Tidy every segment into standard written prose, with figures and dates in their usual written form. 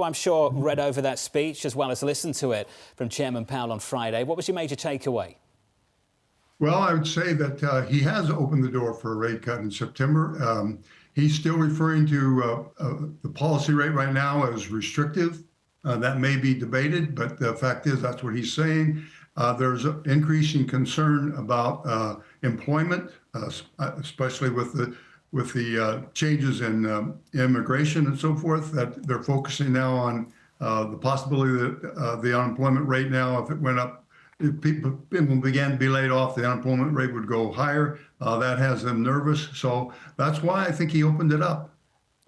I'm sure read over that speech as well as listened to it from Chairman Powell on Friday. What was your major takeaway? Well, I would say that he has opened the door for a rate cut in September. He's still referring to the policy rate right now as restrictive. That may be debated, but the fact is that's what he's saying. There's an increasing concern about employment, especially with the changes in immigration and so forth, that they're focusing now on the possibility that the unemployment rate now, if it went up, if people began to be laid off, the unemployment rate would go higher. That has them nervous. So that's why I think he opened it up.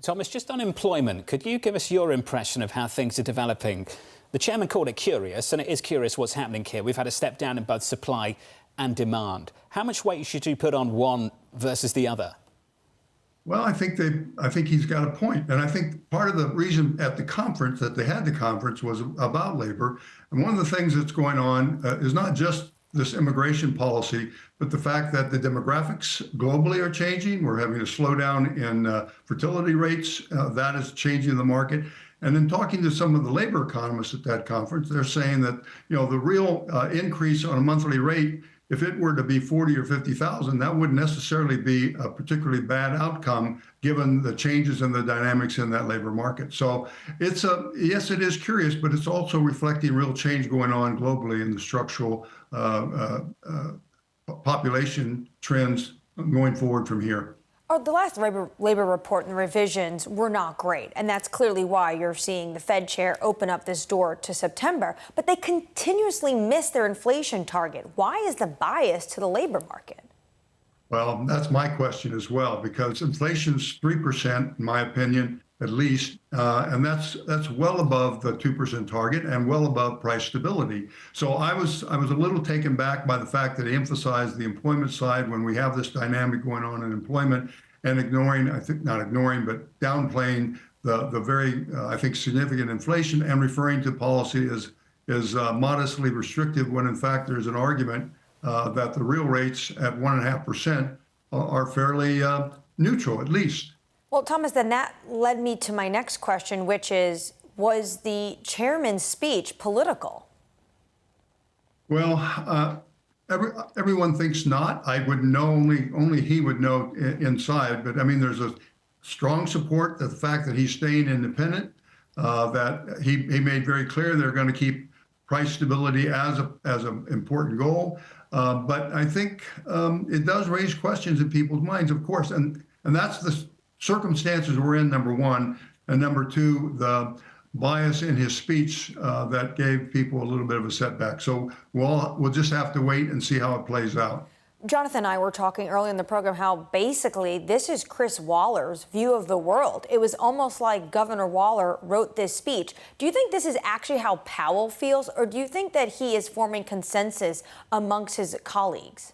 Thomas, just on employment, could you give us your impression of how things are developing? The chairman called it curious, and it is curious what's happening here. We've had a step down in both supply and demand. How much weight should you put on one versus the other? Well, I think he's got a point. And I think part of the reason at the conference that they had the conference was about labor. And one of the things that's going on is not just this immigration policy, but the fact that the demographics globally are changing. We're having a slowdown in fertility rates. That is changing the market. And then talking to some of the labor economists at that conference, they're saying that, the real increase on a monthly rate, if it were to be 40 or 50,000, that wouldn't necessarily be a particularly bad outcome given the changes in the dynamics in that labor market. So yes, it is curious, but it's also reflecting real change going on globally in the structural population trends going forward from here. The last labor report and the revisions were not great, and that's clearly why you're seeing the Fed chair open up this door to September. But they continuously miss their inflation target. Why is the bias to the labor market? Well, that's my question as well, because inflation's 3%, in my opinion, at least, and that's well above the 2% target and well above price stability. So I was a little taken back by the fact that he emphasized the employment side when we have this dynamic going on in employment, and ignoring, I think not ignoring, but downplaying the very, I think, significant inflation and referring to policy as modestly restrictive when in fact there's an argument that the real rates at 1.5% are fairly neutral, at least. Well, Thomas, then that led me to my next question, which is, was the chairman's speech political? Well, everyone thinks not. I would know, only he would know inside. But I mean, there's a strong support, the fact that he's staying independent, that he made very clear they're going to keep price stability as an important goal. But I think it does raise questions in people's minds, of course, and that's the circumstances we're in, number one, and number two, the bias in his speech that gave people a little bit of a setback. So we'll just have to wait and see how it plays out. Jonathan and I were talking earlier in the program how basically this is Chris Waller's view of the world. It was almost like Governor Waller wrote this speech. Do you think this is actually how Powell feels, or do you think that he is forming consensus amongst his colleagues?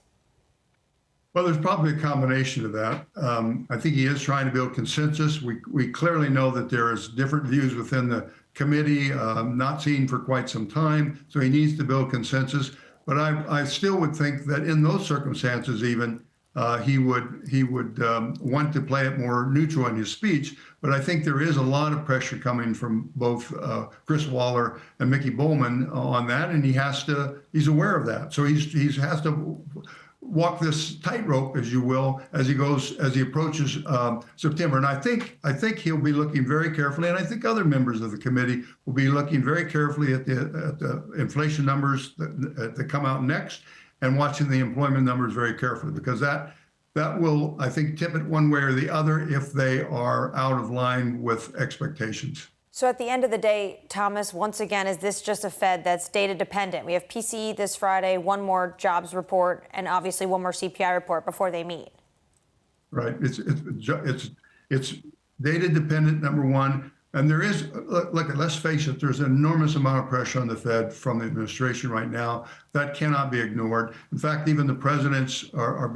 Well, there's probably a combination of that. I think he is trying to build consensus. We clearly know that there is different views within the committee, not seen for quite some time. So he needs to build consensus. But I still would think that in those circumstances, even he would want to play it more neutral in his speech. But I think there is a lot of pressure coming from both Chris Waller and Mickey Bowman on that, and he's aware of that. So he has to walk this tightrope, as you will, as he approaches September. And I think he'll be looking very carefully, and I think other members of the committee will be looking very carefully at the inflation numbers that come out next, and watching the employment numbers very carefully, because that will, I think, tip it one way or the other if they are out of line with expectations. So at the end of the day, Thomas, once again, is this just a Fed that's data dependent? We have PCE this Friday, one more jobs report, and obviously one more CPI report before they meet. Right. It's data dependent, number one. And there is, look, let's face it, there's an enormous amount of pressure on the Fed from the administration right now. That cannot be ignored. In fact, even the presidents are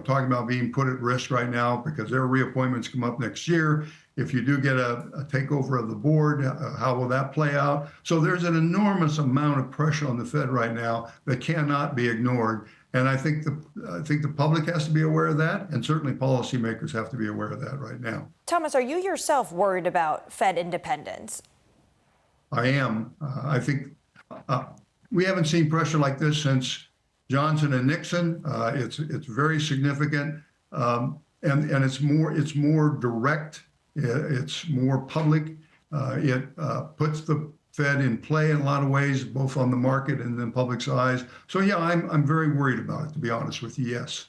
talking about being put at risk right now because their reappointments come up next year. If you do get a takeover of the board, how will that play out? So there's an enormous amount of pressure on the Fed right now that cannot be ignored. And I think the public has to be aware of that, and certainly policymakers have to be aware of that right now. Thomas, are you yourself worried about Fed independence? I am. I think we haven't seen pressure like this since Johnson and Nixon. It's very significant, and it's more direct. It's more public. It puts the Fed in play in a lot of ways, both on the market and in the public's eyes. So yeah, I'm very worried about it, to be honest with you. Yes.